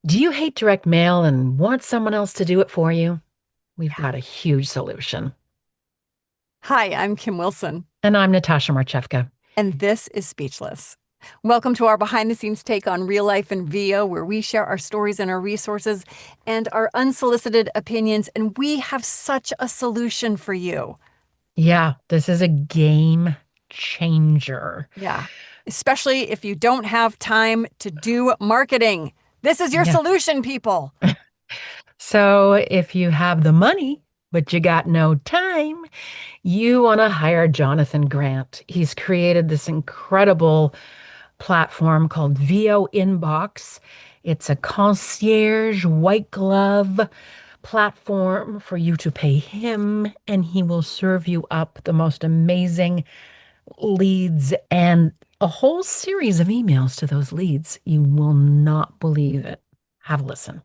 Do you hate direct mail and want someone else to do it for you? We've Yeah. got a huge solution. Hi, I'm Kim Wilson, And I'm Natasha Marchewka. and this is Speechless. Welcome to our behind the scenes take on real life and VO, where we share our stories and our resources and our unsolicited opinions. And we have such a solution for you. Yeah, this is a game changer. Yeah. Especially if you don't have time to do marketing. This is your Yeah. solution, people. So if you have the money, but you got no time, you want to hire Jonathan Grant. He's created this incredible platform called VO Inbox. It's a concierge white glove platform for you to pay him, and he will serve you up the most amazing leads and a whole series of emails to those leads. You will not believe it. Have a listen.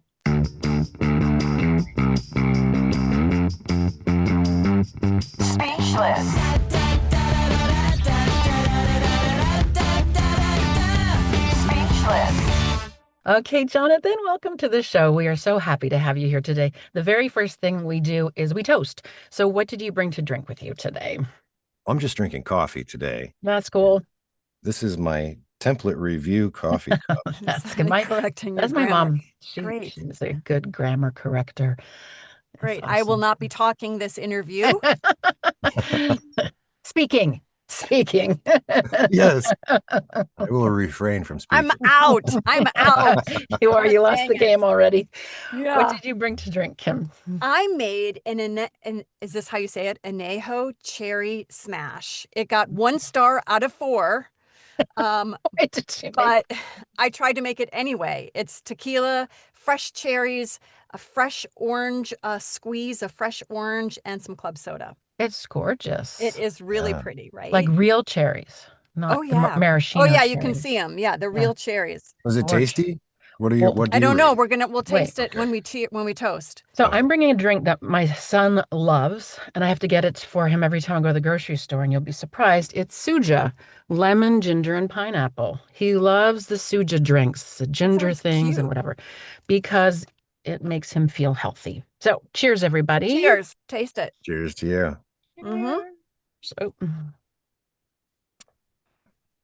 Speechless. Speechless. Okay, Jonathan, welcome to the show. We are so happy to have you here today. The very first thing we do is we toast. So, what did you bring to drink with you today? I'm just drinking coffee today. That's cool. This is my template review coffee cup. That's good. My Correcting your that's my grammar. mom. Great. She's a good grammar corrector. That's Great. I will awesome. not be talking this interview. Speaking. Yes, I will refrain from I'm speaking. out. I'm out. You are. You lost Dang the it. game already. What Yeah. did you bring to drink, Kim? I made an is this how you say it? Anejo cherry smash. It got 1 star out of 4. What did you make? But I tried to make it anyway. It's tequila, fresh cherries, a fresh orange squeeze, a fresh orange, and some club soda. It's gorgeous. It is really Yeah. pretty, right? Like real cherries, Oh not the yeah. Oh maraschino yeah, you can cherries. see them. Yeah, the Yeah, real cherries. Was it gorge. tasty? What are your Well, what do I you don't know. rate? We'll wait. taste it Okay. when we toast. So Okay. I'm bringing a drink that my son loves, and I have to get it for him every time I go to the grocery store, and you'll be surprised. It's Suja, lemon, ginger, and pineapple. He loves the Suja drinks, the That ginger sounds things and cute. whatever, because it makes him feel healthy. So cheers, everybody. Cheers. Taste it. Cheers to you. Mm-hmm. So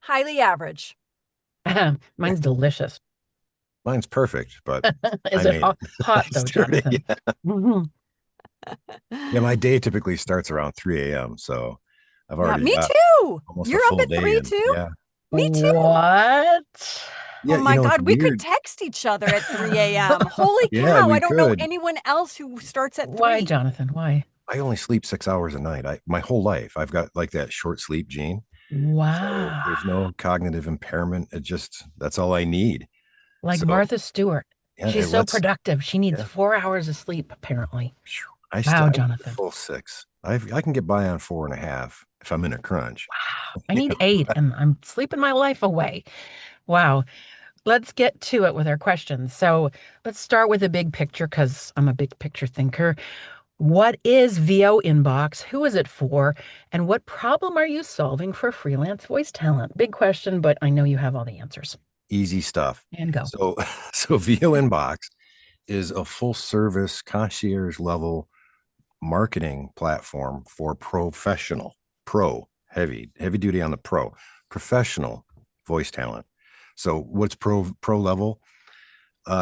Highly average. mine's delicious. Mine's perfect, but I Is it made hot, it. hot I though, started- Jonathan? yeah. Mhm. Yeah, my day typically starts around 3 a.m. So I've Yeah, already me got too. almost a You're up full at day 3 in. too? Yeah. Me too. What? Oh Yeah, my it's God, we could weird. text each other at 3 a.m. Holy Yeah, cow, I we don't know could. anyone else who starts at Why, 3. Jonathan? Why? I only sleep 6 hours a night. My whole life, I've got like that short sleep gene. So Wow. there's no cognitive impairment. It just, that's all I need. Like So Martha Stewart. yeah, She's it so lets, productive. She needs yeah, 4 hours of sleep, apparently. phew, Wow, I need the Jonathan. full 6. I can get by on 4.5 if I'm in a crunch. Wow. I You need know, 8 and I'm sleeping my life away. Wow. Let's get to it with our questions. So let's start with the big picture because I'm a big picture thinker. What is VO Inbox? Who is it for? And what problem are you solving for freelance voice talent? Big question, but I know you have all the answers. easy stuff. And go. So, so VO Inbox is a full service concierge level marketing platform for heavy duty on the professional voice talent. So what's pro level?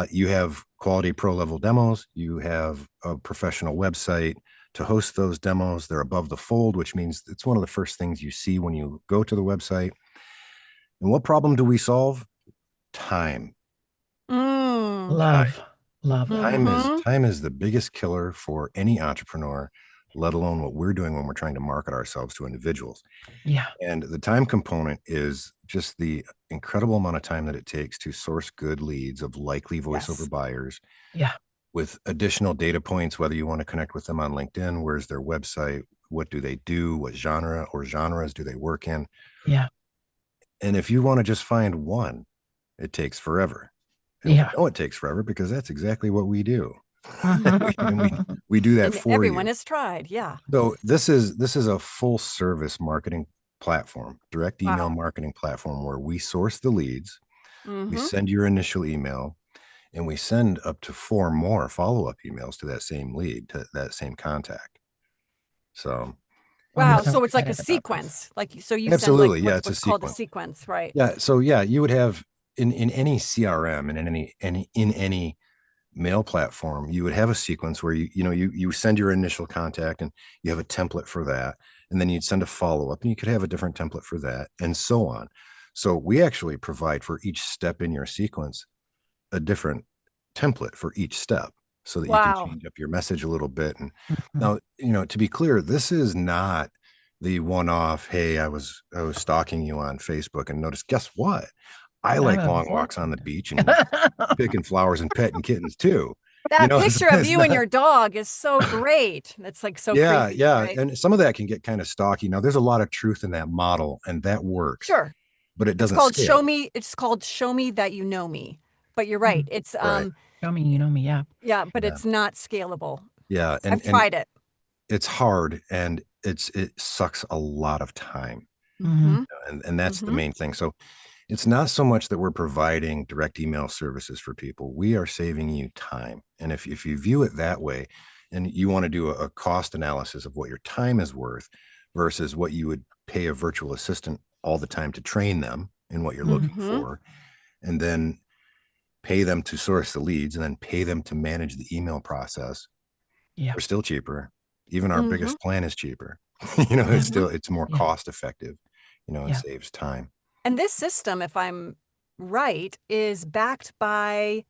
You have quality pro level demos. You have a professional website to host those demos. They're above the fold, which means it's one of the first things you see when you go to the website. And what problem do we solve? Time. Mm. Time. Love, love that. Mm-hmm. Time is the biggest killer for any entrepreneur, let alone what we're doing when we're trying to market ourselves to individuals. Yeah. And the time component is just the incredible amount of time that it takes to source good leads of likely voiceover Yes. buyers Yeah. with additional data points, whether you want to connect with them on LinkedIn, where's their website, what do they do, what genre or genres do they work in? Yeah. And if you want to just find one, it takes forever. And Yeah. we know it takes forever because that's exactly what we do. And we, Mhm. we do that And for everyone you. has tried. Yeah. So this is a full service marketing platform, direct email Wow. marketing platform where we source the leads, we Mm-hmm. send your initial email, and we send up to 4 more follow-up emails to that same lead, to that same contact. So Wow. I'm so So it's like a excited about this. sequence. Like, so you send like absolutely, yeah, it's a what's called a sequence. sequence, right? Yeah, so yeah, you would have in any CRM and in any mail platform, you would have a sequence where you send your initial contact and you have a template for that, and then you'd send a follow-up and you could have a different template for that, and so on. So we actually provide for each step in your sequence a different template for each step so that you can Wow. change up your message a little bit. And Mhm. now, to be clear, this is not the one-off, hey, I was stalking you on Facebook and noticed, guess what? I I'm like a long walks on the boyfriend. beach and picking flowers and petting kittens too. That It's, picture of it's you and not, your dog is so great. It's like so yeah, creepy, yeah. right? And some of that can get kind of stalky. Now, there's a lot of truth in that model, and that works, Sure. but it doesn't scale. It's called show me that you know me. But you're right. Mm. It's Right. Show me, you know me. Yeah. yeah, but Yeah. it's not scalable. Yeah. I've And tried it. it's hard and it sucks a lot of time. Hmm. Mm-hmm. And that's the Mm-hmm. main thing. So it's not so much that we're providing direct email services for people. We are saving you time. And if you view it that way and you want to do a cost analysis of what your time is worth versus what you would pay a virtual assistant all the time to train them in what you're looking Mm-hmm. for, and then pay them to source the leads and then pay them to manage the email process, Yeah. we're still cheaper. Even our Mm-hmm. biggest plan is cheaper. Yeah. It's more Yeah. cost effective. It Yeah. saves time. And this system, if I'm right, is backed by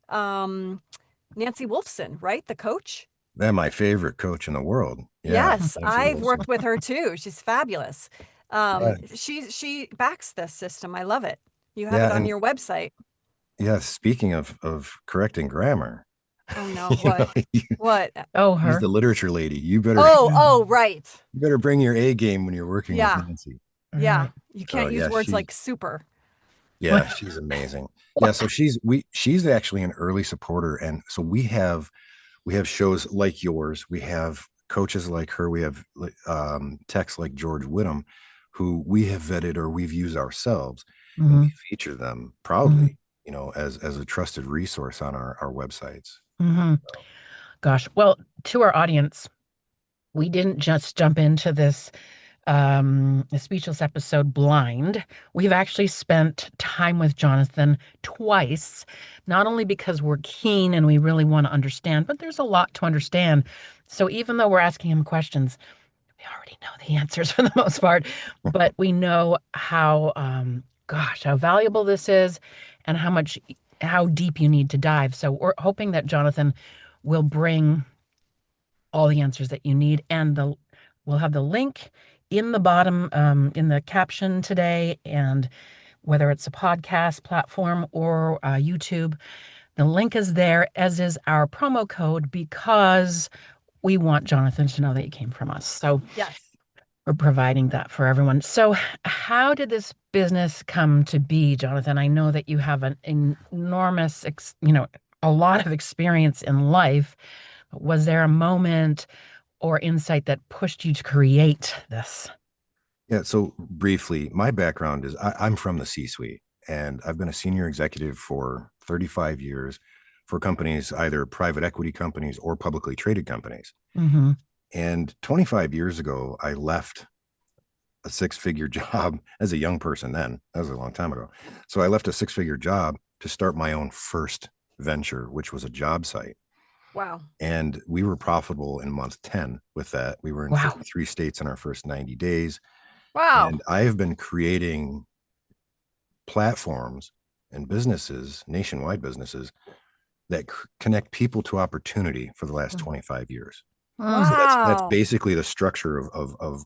Nancy Wolfson, right? The coach. They're my favorite coach in the world. Yeah, Yes, Nancy I've Wilson. worked with her too. She's fabulous. Yeah, She backs this system. I love it. You have yeah, it on and your website. yeah. Speaking of correcting grammar, Oh no, what? you, What? Oh, she's the her. literature lady. You better Oh, Yeah. oh, right. you better bring your A game when you're working with Yeah, Nancy. All yeah. right. You So can't use yeah, words like super. she's amazing. Yeah, so she's actually an early supporter, and so we have shows like yours. We have coaches like her. We have techs like George Whittam, who we have vetted or we've used ourselves, and we Hmm. feature them Hmm. proudly, as a trusted resource on our websites. Hmm. Gosh. Well, to our audience, we didn't just jump into this the speechless episode blind. We've actually spent time with Jonathan twice, not only because we're keen and we really want to understand, but there's a lot to understand. So even though we're asking him questions, we already know the answers for the most part, but we know how, gosh, how valuable this is and how deep you need to dive. So we're hoping that Jonathan will bring all the answers that you need. And we'll have the link in the bottom, in the caption today. And whether it's a podcast platform or YouTube, the link is there, as is our promo code, because we want Jonathan to know that you came from us. So Yes. we're providing that for everyone. So, how did this business come to be, Jonathan? I know that you have an enormous, a lot of experience in life. Was there a moment or insight that pushed you to create this? Yeah. So briefly, my background is I'm from the C-suite, and I've been a senior executive for 35 years for companies, either private equity companies or publicly traded companies. Hmm. And 25 years ago, I left a six-figure job as a young person then. That was a long time ago. So I left a six-figure job to start my own first venture, which was a job site. Wow. And we were profitable in month 10 with that. We were in Wow. 53 states in our first 90 days. Wow. And I have been creating platforms and businesses, nationwide businesses, that connect people to opportunity for the last 25 years. Mm. So that's Wow. basically the structure of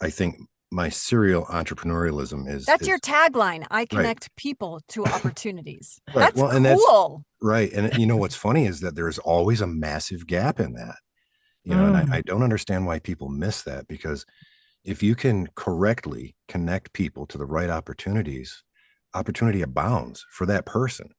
I think my serial entrepreneurialism That's is your tagline. I right. connect people to opportunities. Right. That's Well, and that's cool. right. And what's funny is that there's always a massive gap in that, and I Mm. don't understand why people miss that, because if you can correctly connect people to the right opportunities, opportunity abounds for that person.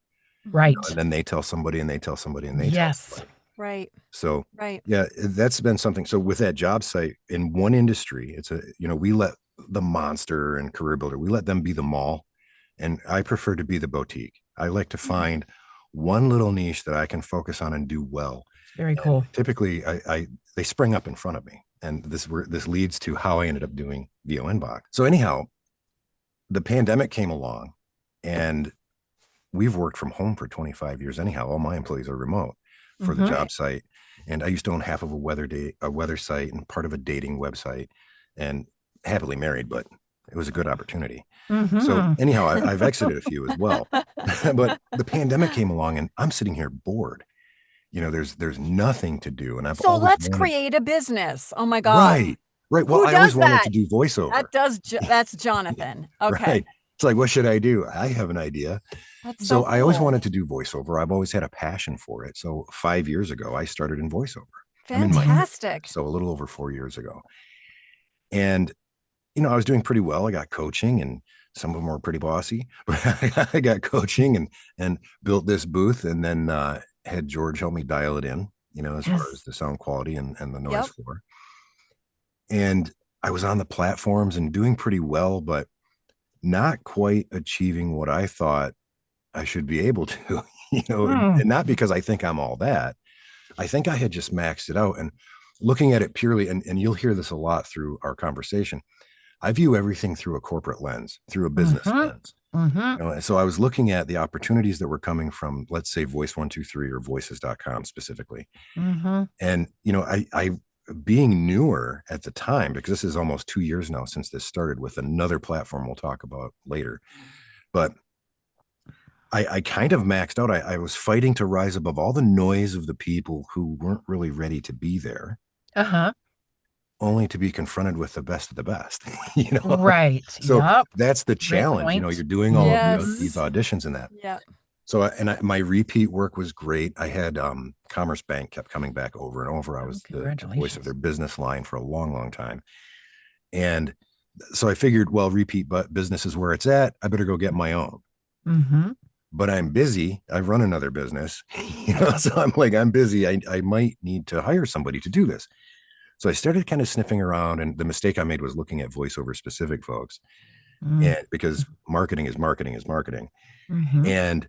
Right. And then they tell somebody and they tell somebody and they tell Yes. somebody. Right. So Right. yeah, that's been something. So with that job site in one industry, we let the Monster and Career Builder, we let them be the mall. And I prefer to be the boutique. I like to find one little niche that I can focus on and do well. Very And cool. typically they spring up in front of me. And this leads to how I ended up doing VO Inbox. So anyhow, the pandemic came along, and we've worked from home for 25 years anyhow. All my employees are remote for the job site. And I used to own half of a weather site and part of a dating website, and happily married, but it was a good opportunity. So anyhow, I've exited a few as well. But the pandemic came along, and I'm sitting here bored. There's nothing to do. And So let's create a business. Oh my God. Right. Right. Well, I always wanted to do voiceover. That's Jonathan. Okay. Right. It's like, what should I do? I have an idea. That's So cool. I always wanted to do voiceover. I've always had a passion for it. So 5 years ago, I started in voiceover. Fantastic. So a little over 4 years ago. And, I was doing pretty well. I got coaching, and some of them were pretty bossy, but I got coaching and built this booth, and then had George help me dial it in, as far as the sound quality and the noise floor. And I was on the platforms and doing pretty well, but not quite achieving what I thought I should be able to, and not because I think I'm all that. I think I had just maxed it out. And looking at it purely, and you'll hear this a lot through our conversation, I view everything through a corporate lens, through a business lens. So I was looking at the opportunities that were coming from, let's say, Voice123 or voices.com specifically. And, I being newer at the time, because this is almost 2 years now since this started with another platform we'll talk about later, but I kind of maxed out. I was fighting to rise above all the noise of the people who weren't really ready to be there. Only to be confronted with the best of the best, Right. So that's the challenge. You're doing all of these auditions and that. Yeah. So, my repeat work was great. I had Commerce Bank kept coming back over and over. I was the voice of their business line for a long, long time. And so I figured, well, repeat business is where it's at. I better go get my own. But I'm busy. I run another business, so I'm like, I'm busy. I might need to hire somebody to do this. So I started kind of sniffing around, and the mistake I made was looking at voiceover specific folks, and because marketing is marketing is marketing. And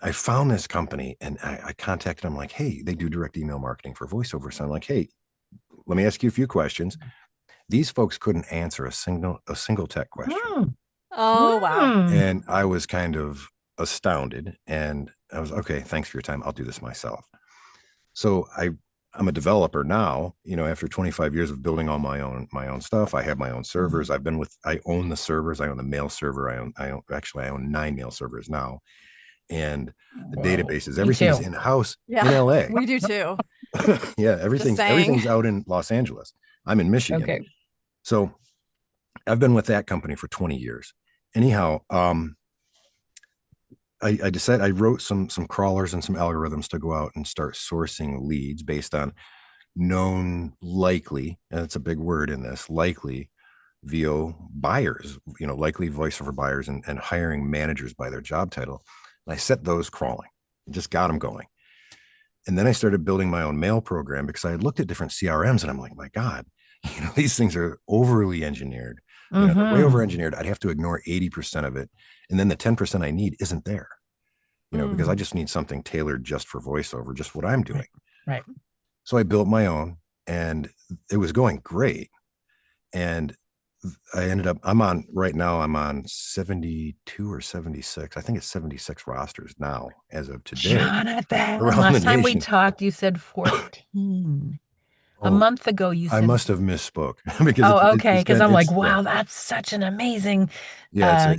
I found this company, and I contacted them like, hey, they do direct email marketing for voiceover. So I'm like, hey, let me ask you a few questions. These folks couldn't answer a single tech question. Oh, wow. And I was kind of astounded, and I was, okay, thanks for your time. I'll do this myself. So I'm a developer now, after 25 years of building all my own stuff. I have my own servers. I own the servers. I own the mail server. I own 9 mail servers now. And the databases, everything's in-house in LA. We do too. Yeah. Everything's out in Los Angeles. I'm in Michigan. Okay. So I've been with that company for 20 years. Anyhow, I decided, I wrote some crawlers and some algorithms to go out and start sourcing leads based on known likely, and it's a big word in this, likely VO buyers, likely voiceover buyers, and hiring managers by their job title. And I set those crawling, just got them going. And then I started building my own mail program, because I had looked at different CRMs, and I'm like, my God, these things are overly engineered. They're way over engineered. I'd have to ignore 80% of it. And then the 10% I need isn't there, because I just need something tailored just for voiceover, just what I'm doing. Right. So I built my own, and it was going great. And I ended up, I'm on 72 or 76. I think it's 76 rosters now as of today. Jonathan, last time we talked, you said 14. A month ago, you said. I must have misspoke. Because okay. Because I'm like, wow, that's such an amazing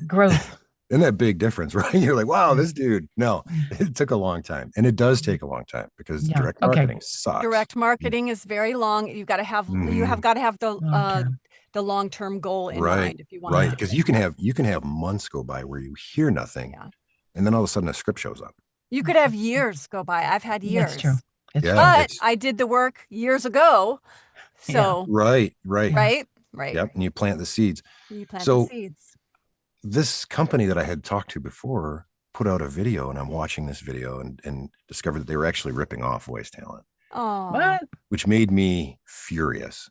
growth. Isn't that big difference, right? You're like, wow, this dude. No, it took a long time. And it does take a long time, because direct marketing sucks. Direct marketing is very long. You've got to have, you have got to have the long-term goal in mind if you want. Right. Because you can have months go by where you hear nothing. Yeah. And then all of a sudden a script shows up. You could have years go by. I've had years. That's true. But I did the work years ago. So Right. Yep. And you plant the seeds. This company that I had talked to before put out a video, and I'm watching this video and discovered that they were actually ripping off Voice Talent. Oh, what? Which made me furious,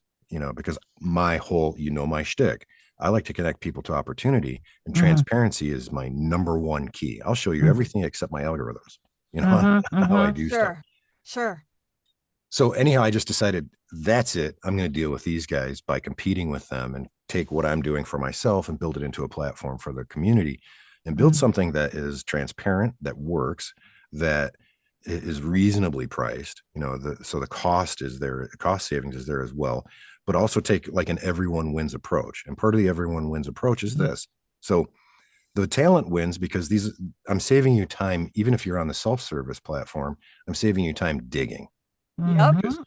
because my whole, my shtick. I like to connect people to opportunity, and transparency is my number one key. I'll show you everything except my algorithms. how I do stuff. Sure. So anyhow, I just decided that's it. I'm going to deal with these guys by competing with them and take what I'm doing for myself and build it into a platform for the community and build something that is transparent, that works, that is reasonably priced. So the cost is there, cost savings is there as well, but also take like an everyone wins approach. And part of the everyone wins approach is this. So the talent wins because I'm saving you time. Even if you're on the self-service platform, I'm saving you time digging. Yep. Because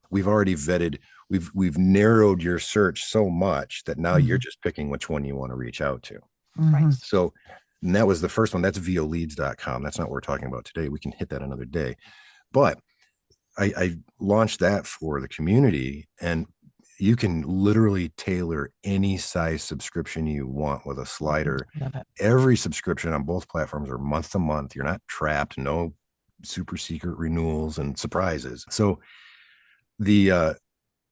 we've already vetted, we've narrowed your search so much that now you're just picking which one you want to reach out to. Right. So, and that was the first one. That's voleads.com. That's not what we're talking about today. We can hit that another day. But I launched that for the community, and you can literally tailor any size subscription you want with a slider. Love it. Every subscription on both platforms are month to month. You're not trapped, no super secret renewals and surprises. So I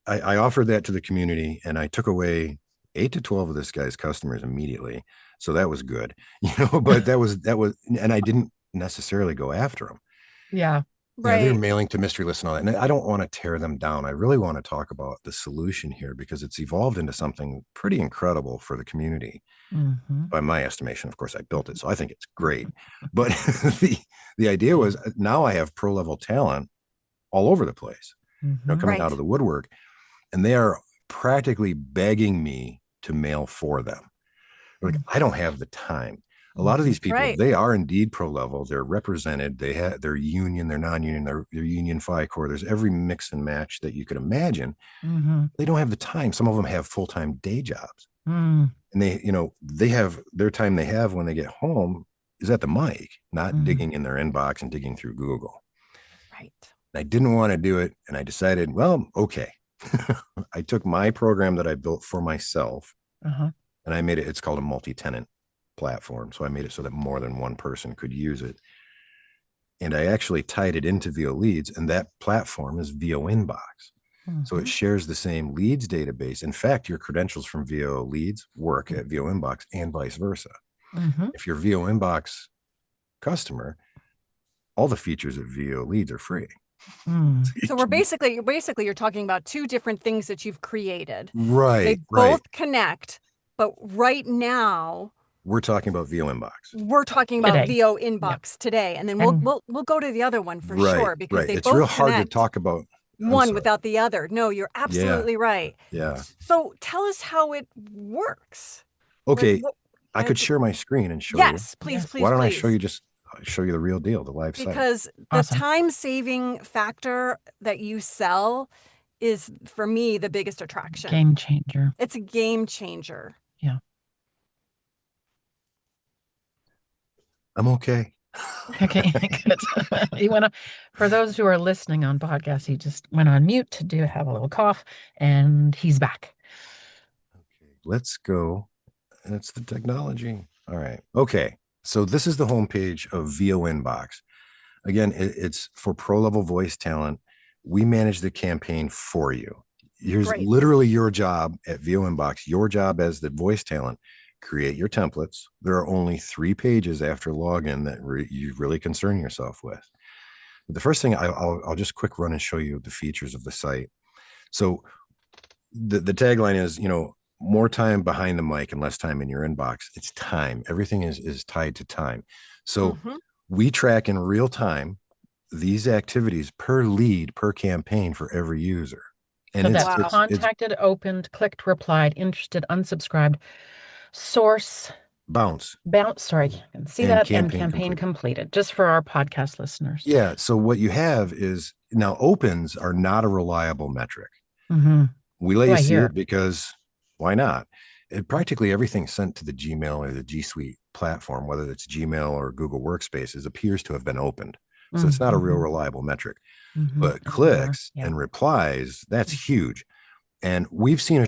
offered that to the community, and I took away 8 to 12 of this guy's customers immediately. So that was good, but that was, and I didn't necessarily go after them. Yeah. Right. They're mailing to mystery lists and all that. And I don't want to tear them down. I really want to talk about the solution here because it's evolved into something pretty incredible for the community. By my estimation, of course, I built it, so I think it's great. But the idea was now I have pro level talent all over the place, coming out of the woodwork, and they are practically begging me to mail for them. Like, I don't have the time. A lot of these people, they are indeed pro level. They're represented. They have their union, they're non-union, they're union FICOR. There's every mix and match that you could imagine. They don't have the time. Some of them have full-time day jobs. And they have their time they have when they get home is at the mic, not digging in their inbox and digging through Google. Right. I didn't want to do it. And I decided, well, okay. I took my program that I built for myself and I made it, it's called a multi-tenant platform. So I made it so that more than one person could use it. And I actually tied it into VO Leads, and that platform is VO Inbox. So it shares the same leads database. In fact, your credentials from VO Leads work at VO Inbox and vice versa. If you're a VO Inbox customer, all the features of VO Leads are free. So you're talking about two different things that you've created. Right. They both connect, but right now we're talking about VO Inbox. We're talking about VO Inbox today, and then we'll go to the other one for sure because they it's both real hard connect. to talk about one without the other. No, you're absolutely right. Yeah. So tell us how it works. Okay, I could share my screen and show you. Yes, please. Why don't I show you the real deal, the live site? Because the time-saving factor that you sell is, for me, the biggest attraction. Game changer. It's a game changer. Yeah. I'm okay. Okay, good. For those who are listening on podcast, he just went on mute to have a little cough, and he's back. Okay, let's go. That's the technology. All right. Okay. So this is the homepage of VO Inbox. Again, it's for pro level voice talent. We manage the campaign for you. Here's literally your job at VO Inbox, your job as the voice talent. Create your templates. There are only 3 pages after login that you really concern yourself with. But the first thing I'll just quick run and show you the features of the site. So the tagline is, more time behind the mic and less time in your inbox. It's time. Everything is tied to time. So we track in real time these activities per lead, per campaign for every user. And so that's contacted, opened, clicked, replied, interested, unsubscribed, source, bounce. Sorry, see that, and campaign completed, just for our podcast listeners. Yeah. So what you have is now opens are not a reliable metric. We let you see it because why not? Practically everything sent to the Gmail or the G Suite platform, whether it's Gmail or Google Workspaces, appears to have been opened. So it's not a real reliable metric. But clicks and replies, that's huge. And we've seen a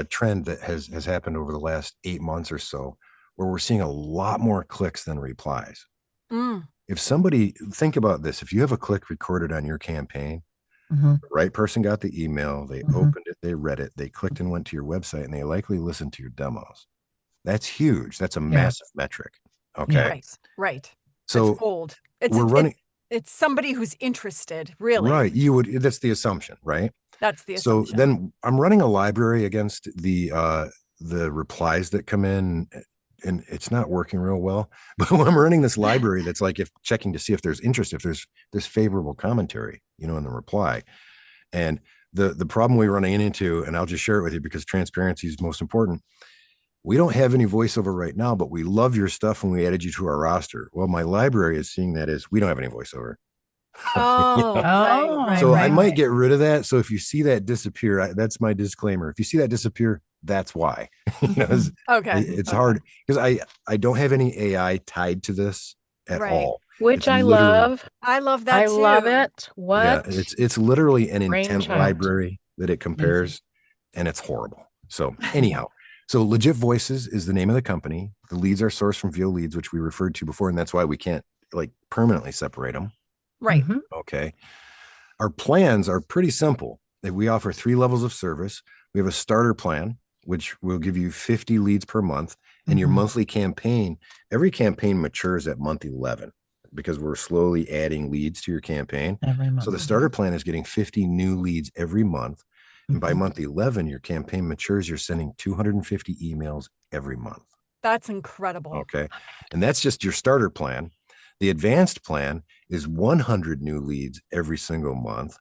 trend that has happened over the last 8 months or so, where we're seeing a lot more clicks than replies. If somebody, think about this, if you have a click recorded on your campaign, the right person got the email, they opened it, they read it, they clicked and went to your website, and they likely listened to your demos. That's huge. That's a massive metric. Okay. Right. So it's gold. we're running. It's somebody who's interested, really. Right. That's the assumption, right? That's the So assumption. then I'm running a library against the replies that come in, and it's not working real well. But when I'm running this library that's like if checking to see if there's interest, if there's favorable commentary, in the reply. And the problem we're running into, and I'll just share it with you because transparency is most important. We don't have any voiceover right now, but we love your stuff and we added you to our roster. Well, my library is seeing that as we don't have any voiceover. Oh, right, So I right, might right. get rid of that. So if you see that disappear, that's my disclaimer. If you see that disappear, that's why. Okay. It's hard because I don't have any AI tied to this at Right. all. Which It's I literally love. I love I that love too. it. What it's literally an intent brainchild. library that it Amazing. compares, and it's horrible. So anyhow, so Legit Voices is the name of the company. The leads are sourced from VO Leads, which we referred to before, and that's why we can't like permanently separate them. Right. Mhm. Okay. Our plans are pretty simple. We offer 3 levels of service. We have a starter plan, which will give you 50 leads per month, and your Mhm. monthly campaign. Every campaign matures at month 11 because we're slowly adding leads to your campaign. Every So the month. starter plan is getting 50 new leads every month. And by Mhm. month 11, your campaign matures. You're sending 250 emails every month. That's incredible. Okay. And that's just your starter plan. The advanced plan is 100 new leads every single month,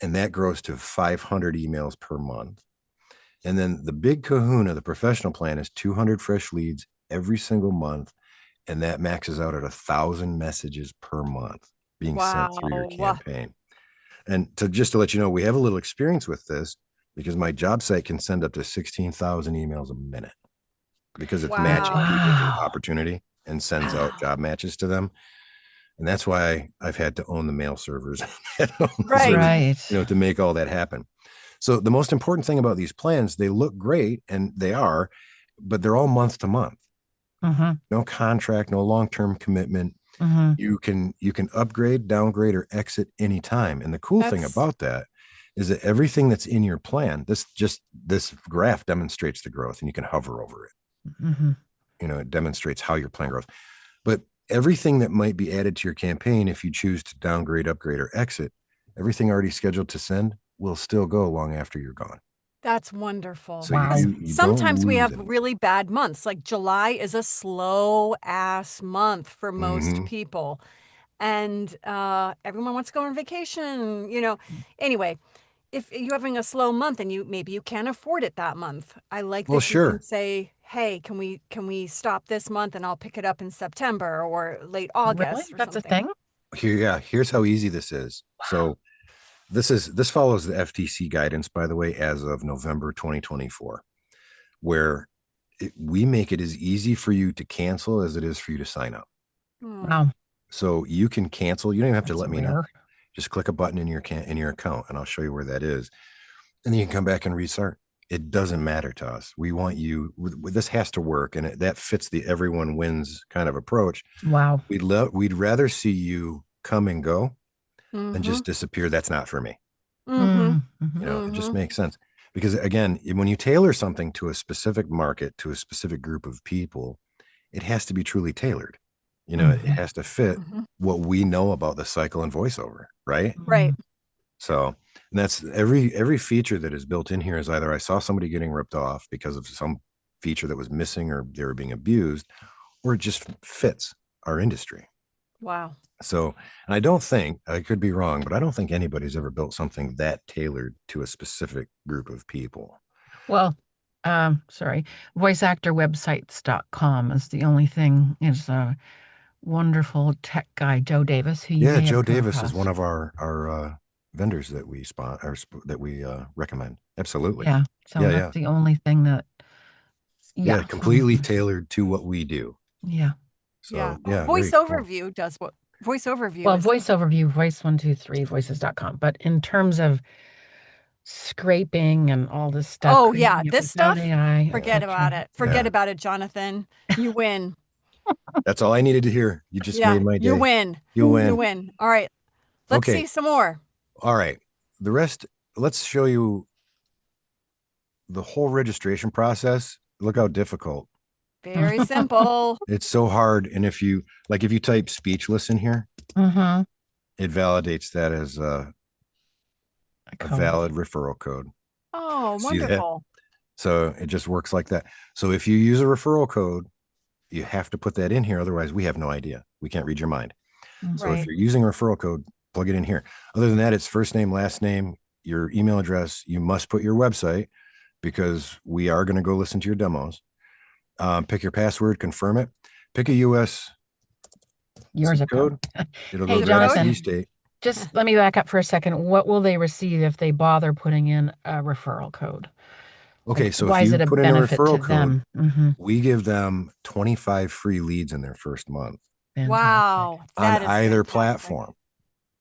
and that grows to 500 emails per month. And then the big kahuna, the professional plan, is 200 fresh leads every single month, and that maxes out at 1,000 messages per month being sent through your Wow. campaign. And to let you know, we have a little experience with this because my job site can send up to 16,000 emails a minute because it's matching Wow. people to Wow. opportunity and sends out Wow. job matches to them. And that's why I've had to own the mail servers Right. to make all that happen. So the most important thing about these plans, they look great and they are, but they're all month to month. Mhm. No contract, no long-term commitment. Mhm. You can upgrade, downgrade, or exit anytime. And the cool thing That's about that is that everything that's in your plan, this graph demonstrates the growth, and you can hover over it. Mhm. It demonstrates how your plan grows. But everything that might be added to your campaign, if you choose to downgrade, upgrade, or exit, everything already scheduled to send will still go long after you're gone. That's wonderful. So Wow. you don't Sometimes we lose have anything. really bad months. Like July is a slow ass month for most Mm-hmm. people. And everyone wants to go on vacation. Anyway, if you're having a slow month and maybe you can't afford it that month, I like Well, that you can sure. say, "Hey, can we stop this month and I'll pick it up in September or late Really? August or That's a something." thing? Here's how easy this is. Wow. So this follows the FTC guidance, by the way, as of November 2024, where we make it as easy for you to cancel as it is for you to sign up. Oh, Wow. So you can cancel. You don't even have to That's let me know. rare. Just click a button in your account, and I'll show you where that is. And then you can come back and restart. It doesn't matter to us. We want you. This has to work, and that fits the everyone wins kind of approach. Wow. We'd rather see you come and go than mm-hmm, just disappear. That's not for me. mm-hmm, Mm. Mhm. It just mm-hmm. makes sense because again, when you tailor something to a specific market, to a specific group of people, it has to be truly tailored. It Mhm. has to fit Mm-hmm. what we know about the cycle and voiceover, right? Right. Mhm. So, and that's every feature that is built in here is either I saw somebody getting ripped off because of some feature that was missing or they were being abused, or it just fits our industry. Wow. So, and I don't think, I could be wrong, but I don't think anybody's ever built something that tailored to a specific group of people. Well, sorry. Voiceactorwebsites.com is the only thing is a wonderful tech guy, Joe Davis, who you Yeah, may have Joe come Davis is one across. of our vendors that we that we recommend. Absolutely. Yeah. So Yeah, that's yeah. the only thing that, Yeah, yeah. completely tailored to what we do. Yeah. Yeah. So, Well, yeah, voice very cool. overview does what voice overview Well, is. voice overview, voice123, voices.com. But in terms of scraping and all this stuff, Oh, yeah. creating it This without stuff, AI, forget etc. about it. Forget Yeah, about it, Jonathan. You win. that's all I needed to hear. You just Yeah, made my you day. win. You You win. win. All right. Let's Okay. see some more. All right. The rest, let's show you the whole registration process. Look how difficult. Very simple. It's so hard. And if you type speechless in here, Mm-hmm. It validates that as a Code. valid referral code. Oh, See that? wonderful. So it just works like that. So if you use a referral code, you have to put that in here. Otherwise, we have no idea. We can't read your mind. So if Right. you're using a referral code, plug it in here. Other than that, it's first name, last name, your email address. You must put your website because we are going to go listen to your demos. Pick your password, confirm it. Pick a US Your zip zip code. code. It'll go Hey, Zip directly code? to Jonathan, the state. just let me back up for a second. What will they receive if they bother putting in a referral code? Okay, Like, so if why is you it a put in a benefit to referral code, them? Hmm. we give them 25 free leads in their first month Fantastic. Wow, on that is either fantastic. platform.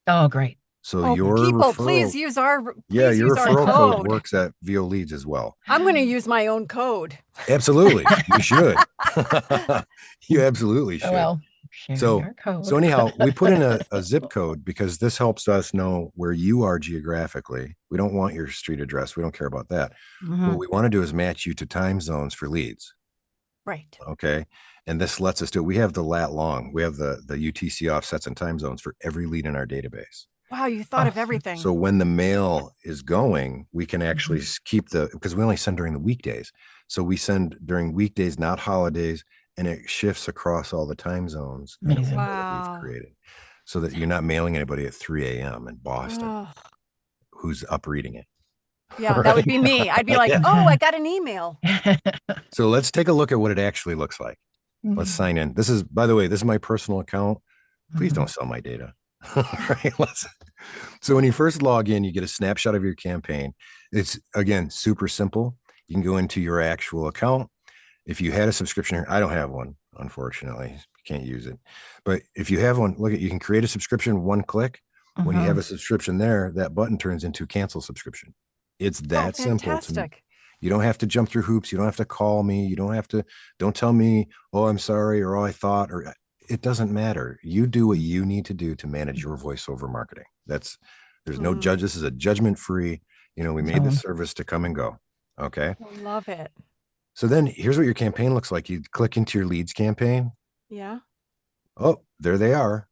Oh, great. So Oh, your people, referral, please your use our referral code code. works at VO Leads as well. I'm going to use my own code. Absolutely. You should. You absolutely Oh, should. well, share So, your so code. anyhow, we put in a zip code because this helps us know where you are geographically. We don't want your street address. We don't care about that. What Hmm. we want to do is match you to time zones for leads. Right. Okay. And this lets us do, we have the lat long, we have the UTC offsets and time zones for every lead in our database. Wow, you thought of Awesome. everything. So when the mail is going, we can actually keep because we only send during the weekdays. So we send during weekdays, not holidays, and it shifts across all the time zones in a Amazing. window that we've Wow. created so that you're not mailing anybody at 3 a.m. in Boston Oh, who's up reading it. yeah, that would Right. be me. I'd be like, Yeah. oh, I got an email. So let's take a look at what it actually looks like. Let's sign in. This is, by the way, this is my personal account. Please don't sell my data. Right. So when you first log in, you get a snapshot of your campaign. It's again super simple. You can go into your actual account. If you had a subscription here, I don't have one, unfortunately. Can't use it. But if you have one, look at you can create a subscription one click. When you have a subscription there, that button turns into cancel subscription. It's Oh, that simple to me. fantastic. You don't have to jump through hoops. You don't have to call me. You don't have to, don't tell me, oh, I'm sorry, or oh, I thought, or it doesn't matter. You do what you need to do to manage your voiceover marketing. There's no judge. This is a judgment free. We made this Zone. service to come and go. Okay. I love it. So then here's what your campaign looks like. You click into your leads campaign. Yeah. Oh, there they are.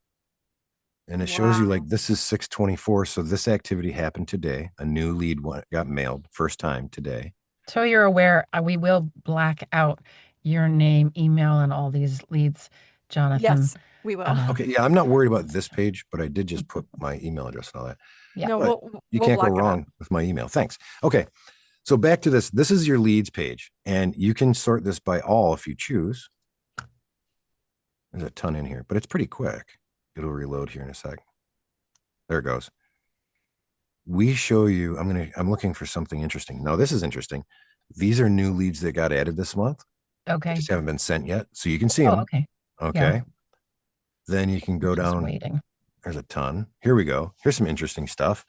And it shows you Wow. like this is 624. So this activity happened today. A new lead got mailed first time today. So you're aware, we will black out your name, email, and all these leads, Jonathan. Yes, we will. Okay. Yeah. I'm not worried about this page, but I did just put my email address and all that. Yeah. No, But you we'll can't go block it out. wrong with my email. Thanks. Okay. So back to this. This is your leads page, and you can sort this by all if you choose. There's a ton in here, but it's pretty quick. It'll reload here in a sec. There it goes. We show you, I'm looking for something interesting. No, this is interesting. These are new leads that got added this month. They Okay. just haven't been sent yet. So you can see Oh, them. okay. Okay. Yeah. Then you can go Just down. waiting. There's a ton. Here we go. Here's some interesting stuff.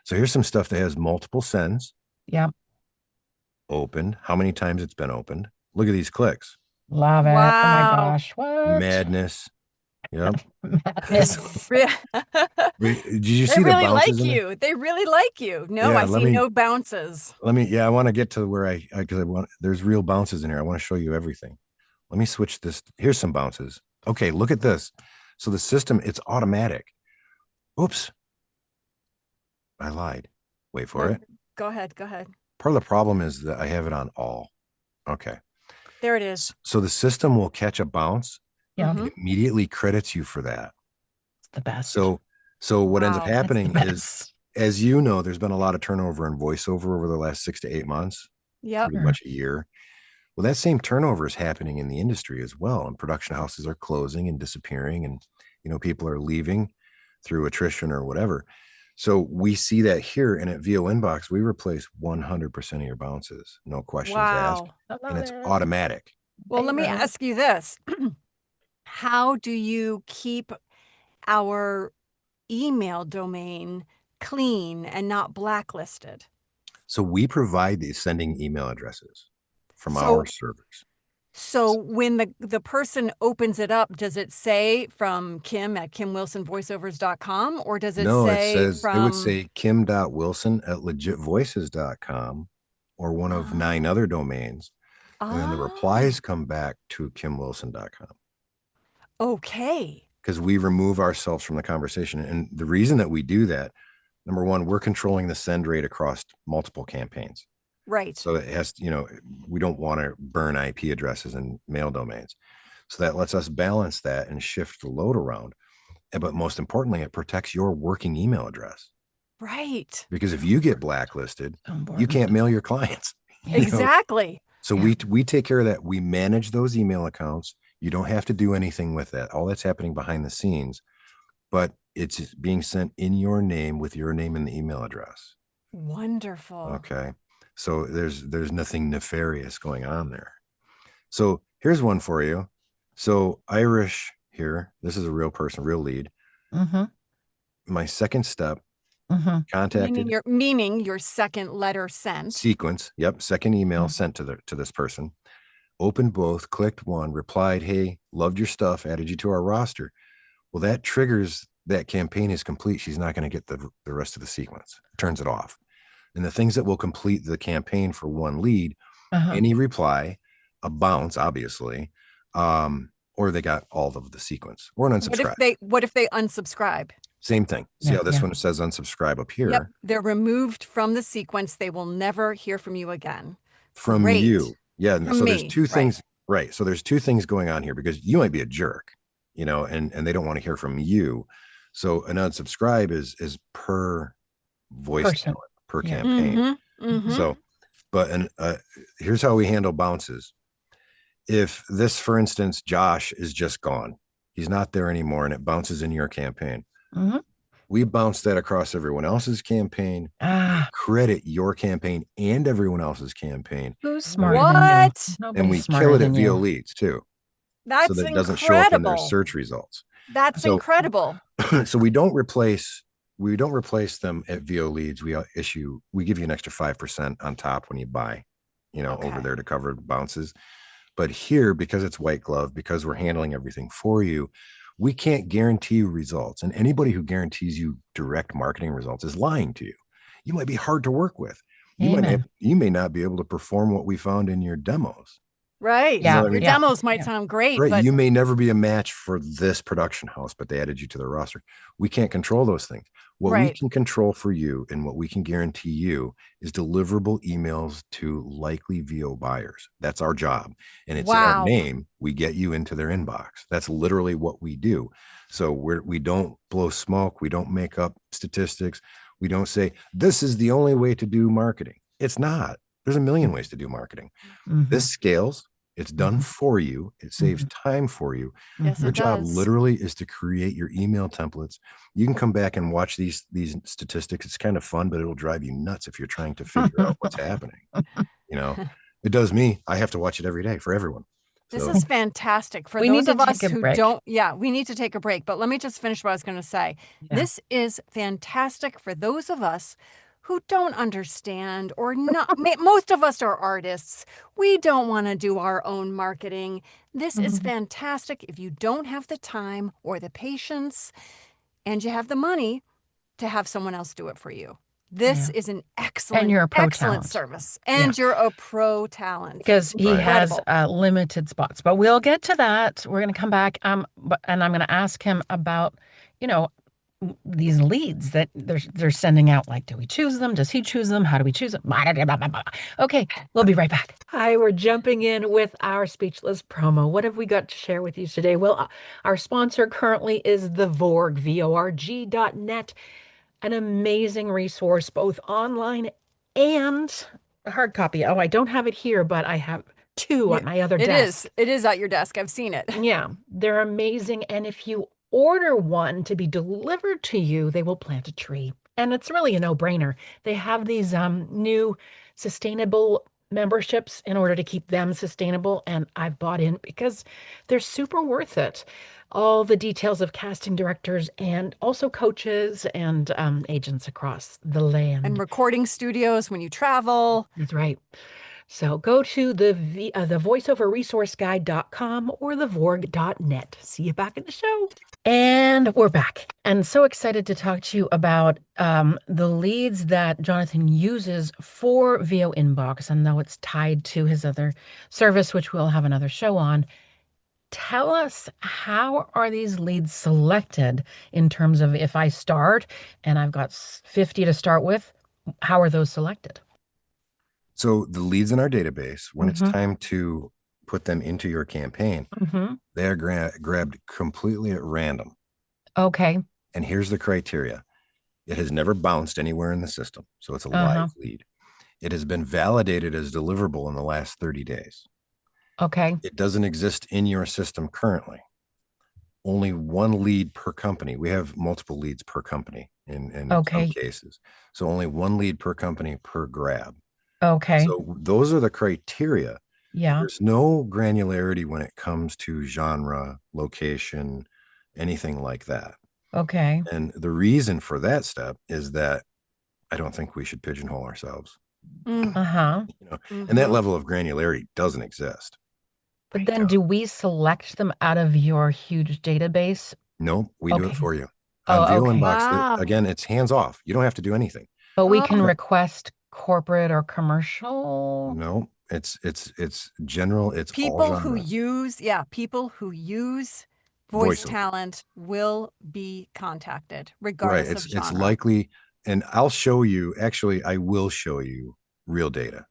So here's some stuff that has multiple sends. Yeah. Opened. How many times it's been opened. Look at these clicks. Love it. Oh my Wow. gosh. What? Madness. Yep. Madness. Did you They see the really like bounces in there? you. They really like you. No, Yeah, I see no bounces. yeah, I want to get to where because there's real bounces in here. I want to show you everything. Let me switch this. Here's some bounces. Okay, look at this. So the system, it's automatic. Oops. I lied. Wait for No, it. go ahead. Go ahead. Part of the problem is that I have it on all. Okay. There it is. So the system will catch a bounce. Yeah. Mhm. It immediately credits you for that. It's the best. So what ends up Wow. happening It's the is, best. as you know, there's been a lot of turnover in voiceover over the last 6 to 8 months, Yep. pretty much a year. Well, that same turnover is happening in the industry as well. And production houses are closing and disappearing, and people are leaving through attrition or whatever. So we see that here, and at VO Inbox, we replace 100% of your bounces, no questions asked, Wow. I and love it's it. automatic. Well, let me Favorite. ask you this. How do you keep our email domain clean and not blacklisted? So we provide the sending email addresses from So- our servers. So when the person opens it up, does it say from Kim at kimwilsonvoiceovers.com, or does it No, say it from would say kim.wilson@legitvoices.com or one of 9 other domains. And then the Oh, replies come back to kimwilson.com. okay. because we remove ourselves from the conversation. And the reason that we do that, number one, we're controlling the send rate across multiple campaigns. Right. So it has, we don't want to burn IP addresses and mail domains. So that lets us balance that and shift the load around. But most importantly, it protects your working email address. Right. Because if you get blacklisted, you Important. can't mail your clients. Exactly. So we take care of that. We manage those email accounts. You don't have to do anything with that. All that's happening behind the scenes, but it's being sent in your name with your name and the email address. Wonderful. Okay. So there's nothing nefarious going on there. So here's one for you. So Irish here, this is a real person, real lead. Mm-hmm. My second step, Mm-hmm. contacted, Meaning your second letter sent. sequence. Yep. Second email sent to this person. Opened both, clicked one, replied, "Hey, loved your stuff, added you to our roster." Well, that triggers that campaign is complete. She's not going to get the rest of the sequence. Turns it off. And the things that will complete the campaign for one lead, any reply, a bounce, obviously, or they got all of the sequence, or an unsubscribe. What if they unsubscribe? Same thing. See how this one says unsubscribe up here? Yep. They're removed from the sequence. They will never hear from you again. From you. Yeah. So there's two things, right? So there's two things going on here, because you might be a jerk, and they don't want to hear from you. So an unsubscribe is per voice talent, per campaign. So, but here's how we handle bounces. If this, for instance, Josh is just gone, he's not there anymore, and it bounces in your campaign. We bounce that across everyone else's campaign. Credit your campaign and everyone else's campaign. Who's smarter than you? And we kill it at VO leads too. That's so that it incredible. Doesn't show up in their search results. That's incredible. So we don't replace them at VO leads. We give you an extra 5% on top when you buy, over there to cover bounces. But here, because it's white glove, because we're handling everything for you, we can't guarantee you results. And anybody who guarantees you direct marketing results is lying to you. You might be hard to work with. You may not be able to perform what we found in your demos. Right. Yeah. Your demos might sound great. Right. But you may never be a match for this production house, but they added you to their roster. We can't control those things. What we can control for you and what we can guarantee you is deliverable emails to likely VO buyers. That's our job. And it's in our name. We get you into their inbox. That's literally what we do. So we don't blow smoke. We don't make up statistics. We don't say, this is the only way to do marketing. It's not. There's a million ways to do marketing. This scales. It's done for you. It saves time for you. Yes, your job literally is to create your email templates. You can come back and watch these statistics. It's kind of fun, but it'll drive you nuts if you're trying to figure out what's happening. It does me. I have to watch it every day for everyone. This is fantastic for those of us who don't. Yeah, we need to take a break. But let me just finish what I was going to say. This is fantastic for those of us who don't understand or not. Most of us are artists. We don't want to do our own marketing. This is fantastic if you don't have the time or the patience and you have the money to have someone else do it for you. This is an excellent service. And you're a pro talent. Because he has limited spots. But we'll get to that. We're going to come back. And I'm going to ask him about, these leads that they're sending out. Like, do we choose them? Does he choose them? How do we choose them? Okay, we'll be right back. Hi, we're jumping in with our speechless promo. What have we got to share with you today? Well, our sponsor currently is the Vorg, VORG.net, an amazing resource, both online and a hard copy. Oh, I don't have it here, but I have two on my other desk. It is at your desk. I've seen it. Yeah, they're amazing. And if you order one to be delivered to you, they will plant a tree. And it's really a no-brainer. They have these new sustainable memberships in order to keep them sustainable. And I've bought in because they're super worth it. All the details of casting directors and also coaches and agents across the land. And recording studios when you travel. That's right. So go to the voiceoverresourceguide.com or thevorg.net. See you back in the show. And we're back. And so excited to talk to you about the leads that Jonathan uses for VO Inbox. And though it's tied to his other service, which we'll have another show on, tell us, how are these leads selected in terms of if I start and I've got 50 to start with, how are those selected? So the leads in our database, when it's Mm-hmm. time to put them into your campaign, Mm-hmm. they are grabbed completely at random. Okay. And here's the criteria. It has never bounced anywhere in the system. So it's a live Uh-huh. lead. It has been validated as deliverable in the last 30 days. Okay. It doesn't exist in your system currently. Only one lead per company. We have multiple leads per company in some Okay. cases. So only one lead per company per grab. Okay. So those are the criteria. Yeah. There's no granularity when it comes to genre, location, anything like that. Okay. And the reason for that step is that I don't think we should pigeonhole ourselves. Mm. Uh-huh. And that Mm-hmm. level of granularity doesn't exist. But Right then down. do we select them out of your huge database? No, we do it Okay. for you. On Oh, VO okay. Inbox, Wow. again, it's hands off. You don't have to do anything. But we can Oh, request corporate or commercial. No, it's general, it's all people who genres. use, yeah, people who use voice Voiceover. talent will be contacted Right. regardless of It's genre. likely, and I'll show you, actually, I will show you real data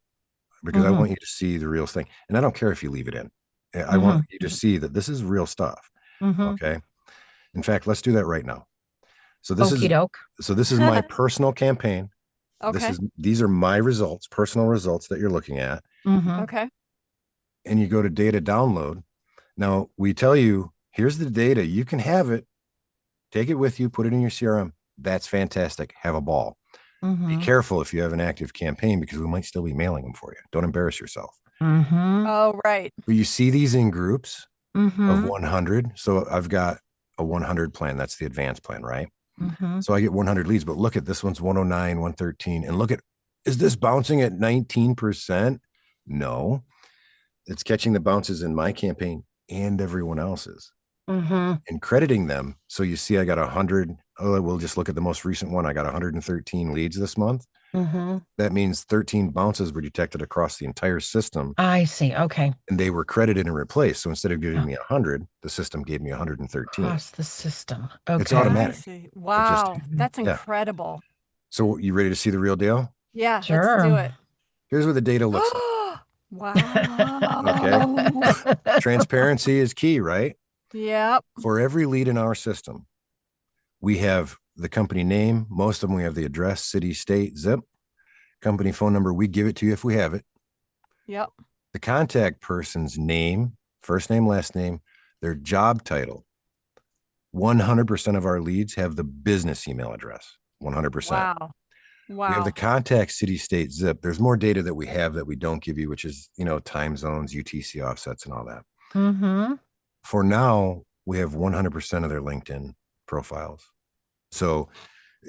because I Mm-hmm. want you to see the real thing. And I don't care if you leave it in. I want Mm-hmm. you to see that this is real stuff. Mm-hmm. Okay. In fact, let's do that right now. So this Okey is doke. so this is my personal campaign. Okay. These are my results, personal results that you're looking at. Mm-hmm. Okay. And you go to data download. Now we tell you, here's the data. You can have it, take it with you, put it in your CRM. That's fantastic. Have a ball. Be Mm-hmm. careful if you have an active campaign because we might still be mailing them for you. Don't embarrass yourself. Mm-hmm. Oh, right. But you see these in groups of Mm-hmm. 100. So I've got a 100 plan. That's the advanced plan, right? Mm-hmm. So I get 100 leads, but look at this one's 109, 113. And look at, is this bouncing at 19%? No, it's catching the bounces in my campaign and everyone else's Mm-hmm. and crediting them. So you see, I got 100. Oh, we'll just look at the most recent one. I got 113 leads this month. Mm-hmm. That means 13 bounces were detected across the entire system I see. Okay. and they were credited and replaced. So instead of giving Oh, me 100, the system gave me 113. across the system. It's Okay. I automatic. see. It just, Wow. Mhm. That's yeah. incredible. So you ready to see the real deal? Yeah, let's do Sure. it. Here's what the data looks like. Okay. Wow. Transparency is key, right? Yep. For every lead in our system, we have the company name. Most of them, we have the address, city, state, zip, company phone number. We give it to you if we have it. Yep. The contact person's name, first name, last name, their job title. 100% of our leads have the business email address. 100%. Wow. We have the Wow. contact, city, state, zip. There's more data that we have that we don't give you, which is, time zones, UTC offsets, and all that. Mm-hmm. For now, we have 100% of their LinkedIn profiles. So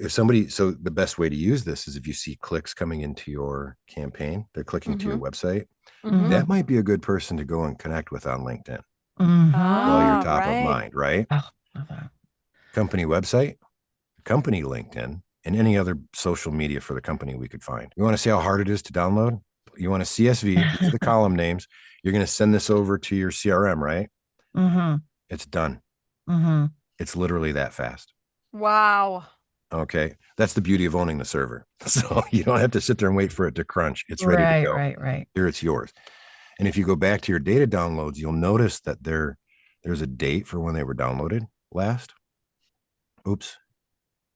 so the best way to use this is if you see clicks coming into your campaign, they're clicking to your website. Mm-hmm. That might be a good person to go and connect with on LinkedIn Mm-hmm. while you're Ah, top of right. mind, right? Oh, love that. Company website, company LinkedIn, and any other social media for the company we could find. You want to see how hard it is to download? You want a CSV, these are the column names. You're going to send this over to your CRM, right? Mm-hmm. It's done. Mm-hmm. It's literally that fast. Wow. Okay. That's the beauty of owning the server. So you don't have to sit there and wait for it to crunch. It's ready to Right, go. right, right. Here it's yours. And if you go back to your data downloads, you'll notice that there's a date for when they were downloaded last. Oops,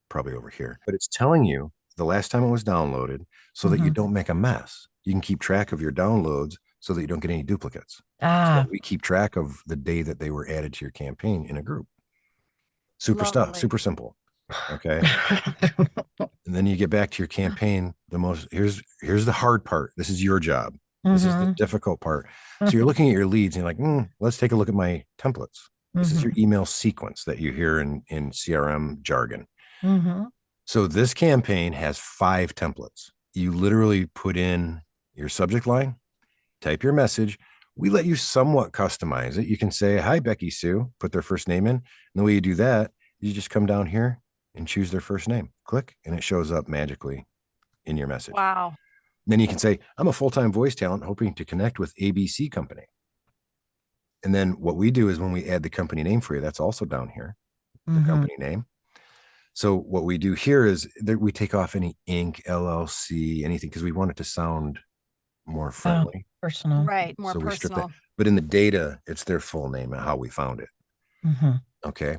probably over here. But it's telling you the last time it was downloaded so that you Mm-hmm. don't make a mess. You can keep track of your downloads so that you don't get any duplicates. So Ah. we keep track of the day that they were added to your campaign in a group. Super stuff, Lovely. super simple. Okay. And then you get back to your campaign. Here's the hard part. This is your job. This is the Mm-hmm. difficult part. So you're looking at your leads and you're like, let's take a look at my templates. This is your Mm-hmm. email sequence that you hear in CRM jargon. Mm-hmm. So this campaign has 5 templates. You literally put in your subject line, type your message. We let you somewhat customize it. You can say, hi, Becky Sue, put their first name in. And the way you do that, you just come down here and choose their first name. Click, and it shows up magically in your message. Wow. Then you can say, I'm a full-time voice talent hoping to connect with ABC company. And then what we do is when we add the company name for you, that's also down here, the Mm-hmm. company name. So what we do here is that we take off any Inc., LLC, anything, because we want it to sound more friendly. Personal. Right. More So we strip that. personal. But in the data, it's their full name and how we found it. Mm-hmm. Okay.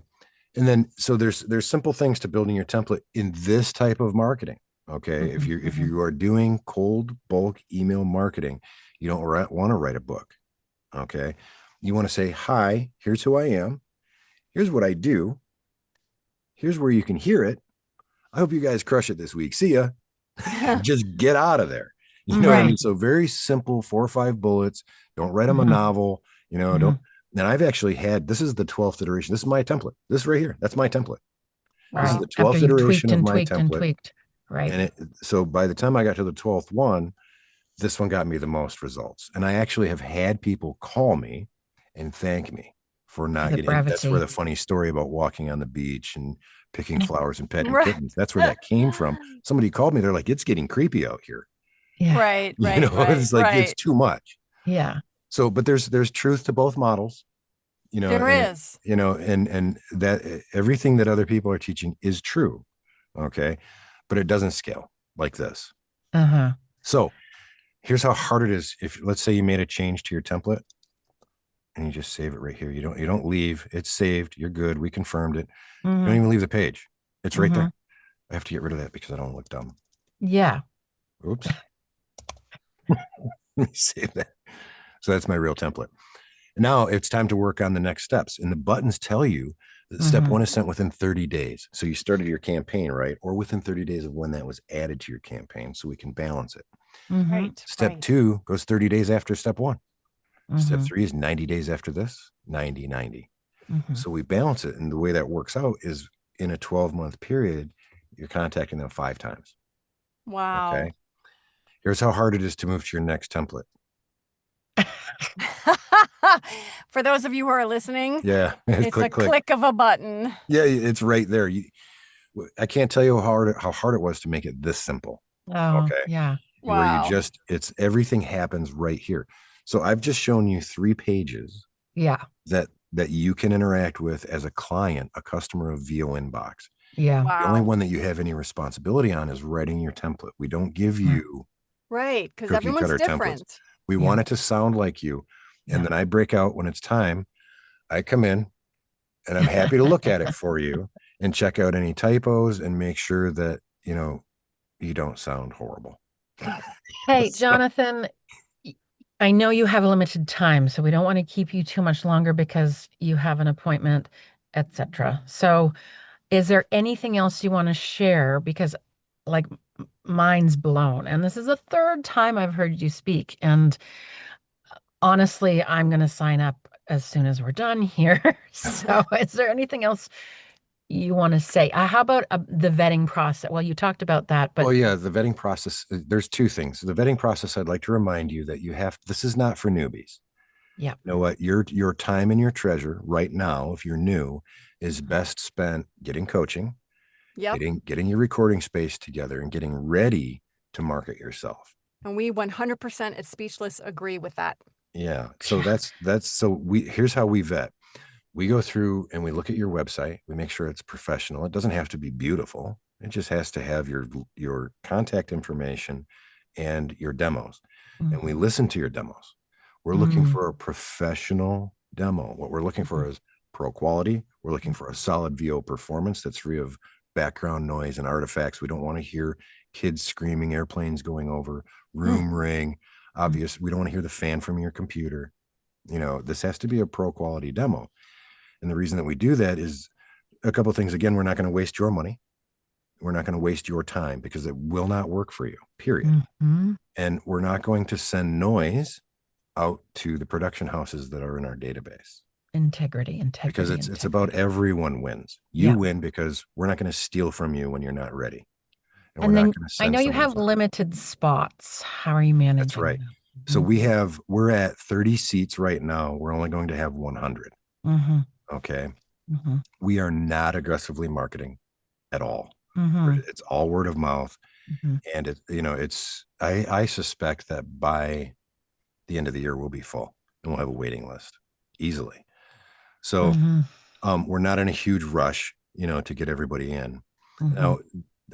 And then so there's simple things to building your template in this type of marketing. Okay. Mm-hmm. If you are doing cold bulk email marketing, you don't want to write a book. Okay. You want to say, hi, here's who I am. Here's what I do. Here's where you can hear it. I hope you guys crush it this week. See ya. And just get out of there. You know what I mean? Right. So very simple, 4 or 5 bullets. Don't write them a Mhm. novel. You know, Mhm. don't. And I've actually had, this is the 12th iteration. This is my template. This right here. That's my template. This is Wow. the After 12th you've iteration tweaked of and my tweaked and template. tweaked. Right. And so by the time I got to the 12th one, this one got me the most results. And I actually have had people call me and thank me for not the getting. That's where brevity. the funny story about walking on the beach and picking flowers and petting Right. kittens, that's where that came from. Somebody called me. They're like, it's getting creepy out here. Yeah. Right. You Right. know, Right. it's like, it's Right. too much. Yeah. So, but there's truth to both models, you know, There and, is. you know, and that everything that other people are teaching is true. Okay. But it doesn't scale like this. Uh-huh. So here's how hard it is. If let's say you made a change to your template and you just save it right here. You don't leave. It's saved. You're good. We confirmed it. You don't Mhm. even leave the page. It's right Mhm. there. I have to get rid of that because I don't want to look dumb. Yeah. Oops. Let me save that. So that's my real template. Now it's time to work on the next steps. And the buttons tell you that step Mhm. 1 is sent within 30 days. So you started your campaign, right? Or within 30 days of when that was added to your campaign so we can balance it. Mhm. Right. Step Right. 2 goes 30 days after step 1. Step Mhm. 3 is 90 days after this, 90, 90. Mhm. So we balance it. And the way that works out is in a 12-month period, you're contacting them 5 times. Wow. Okay. Here's how hard it is to move to your next template. For those of you who are listening, Yeah. it's click, a click. click of a button. Yeah, it's right there. I can't tell you how hard it was to make it this simple. Oh, Okay. yeah. Where you Wow. just, it's everything happens right here. So I've just shown you 3 pages Yeah. that you can interact with as a client, a customer of VO Inbox. Yeah. The only Wow. one that you have any responsibility on is writing your template. We don't give Yeah. you Right. Because cookie everyone's cutter templates. different. We Yeah. want it to sound like you. And Yeah. then I break out when it's time. I come in and I'm happy to look at it for you and check out any typos and make sure that, you know, you don't sound horrible. Hey, So- Jonathan, I know you have limited time, so we don't want to keep you too much longer because you have an appointment, etc. So, is there anything else you want to share? Because, like, mine's blown, and this is the third time I've heard you speak. And honestly, I'm going to sign up as soon as we're done here. So, is there anything else you want to say? How about the vetting process? Well, you talked about that, but Well, yeah, the vetting process, there's 2 things. The vetting process, I'd like to remind you that this is not for newbies. yeah. You know what? Your time and your treasure right now, if you're new, is best spent getting coaching, Yep. getting your recording space together and getting ready to market yourself. And we 100% at Speechless agree with that. Yeah. So Yeah. here's how we vet. We go through and we look at your website. We make sure it's professional. It doesn't have to be beautiful. It just has to have your contact information and your demos. And we Mhm. listen to your demos. We're looking Mm. for a professional demo. What we're looking for is pro quality. We're looking for a solid VO performance that's free of background noise and artifacts. We don't want to hear kids screaming, airplanes going over, room ring. Obvious. We don't want to hear the fan from your computer. You know, this has to be a pro quality demo. And the reason that we do that is a couple of things. Again, we're not going to waste your money. We're not going to waste your time because it will not work for you, period. Mhm. And we're not going to send noise out to the production houses that are in our database Integrity, because integrity, it's about integrity. everyone wins. You Yeah. win because we're not going to steal from you when you're not ready. And we're And not then going to I send know you someone have who's not ready. limited spots. How are you That's managing right. that? So we're at 30 seats right now. We're only going to have 100. Mm-hmm. Okay. Mm-hmm. We are not aggressively marketing at all. Mm-hmm. It's all word of mouth. Mm-hmm. And I suspect that by the end of the year, we'll be full and we'll have a waiting list. easily. So we're not in a huge rush, to get everybody in. Now,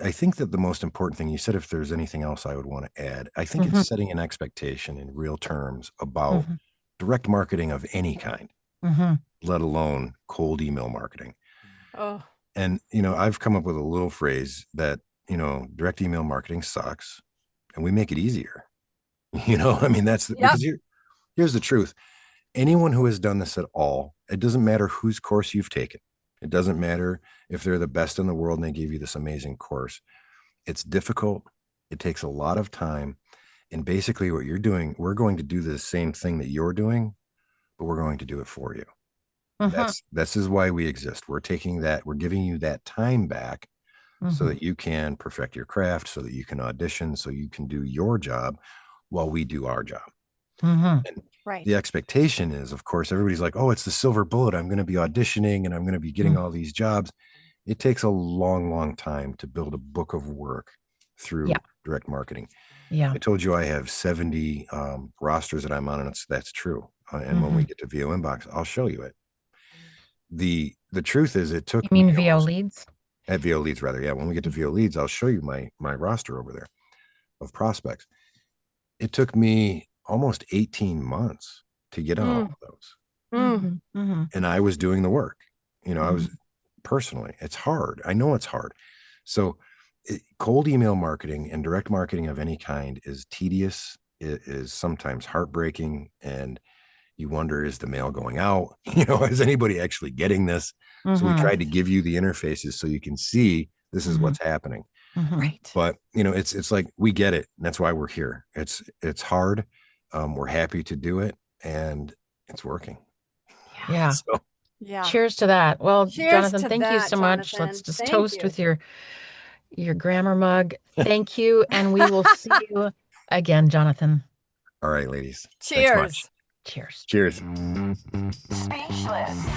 I think that the most important thing you said, if there's anything else I would want to add, I think it's setting an expectation in real terms about direct marketing of any kind, let alone cold email marketing. Oh, And, I've come up with a little phrase that, direct email marketing sucks and we make it easier. I mean, because here's the truth. Anyone who has done this at all, it doesn't matter whose course you've taken. It doesn't matter if they're the best in the world and they give you this amazing course. It's difficult. It takes a lot of time. And basically what you're doing, we're going to do the same thing that you're doing, but we're going to do it for you. This is why we exist. We're giving you that time back so that you can perfect your craft, so that you can audition, so you can do your job while we do our job. And the expectation is, of course, everybody's like, oh, it's the silver bullet. I'm going to be auditioning and I'm going to be getting all these jobs. It takes a long, long time to build a book of work through direct marketing. I told you I have 70 rosters that I'm on, and that's true. And when we get to VO Inbox, I'll show you it. The truth is, it took me VO Leads? At VO Leads, rather. Yeah. When we get to VO Leads, I'll show you my roster over there of prospects. It took me almost 18 months to get on all of those. And I was doing the work. I was personally, it's hard. I know it's hard. So cold email marketing and direct marketing of any kind is tedious. It is sometimes heartbreaking. And you wonder, is the mail going out? Is anybody actually getting this? So we tried to give you the interfaces so you can see this is what's happening. Right. But it's like, we get it. And that's why we're here. It's hard. We're happy to do it, and it's working. Yeah. So, cheers to that. Well, cheers Jonathan, thank you so much. Let's just toast with your grammar mug. Thank you. And we will see you again, Jonathan. All right, ladies. Cheers. Cheers. Cheers. Speechless.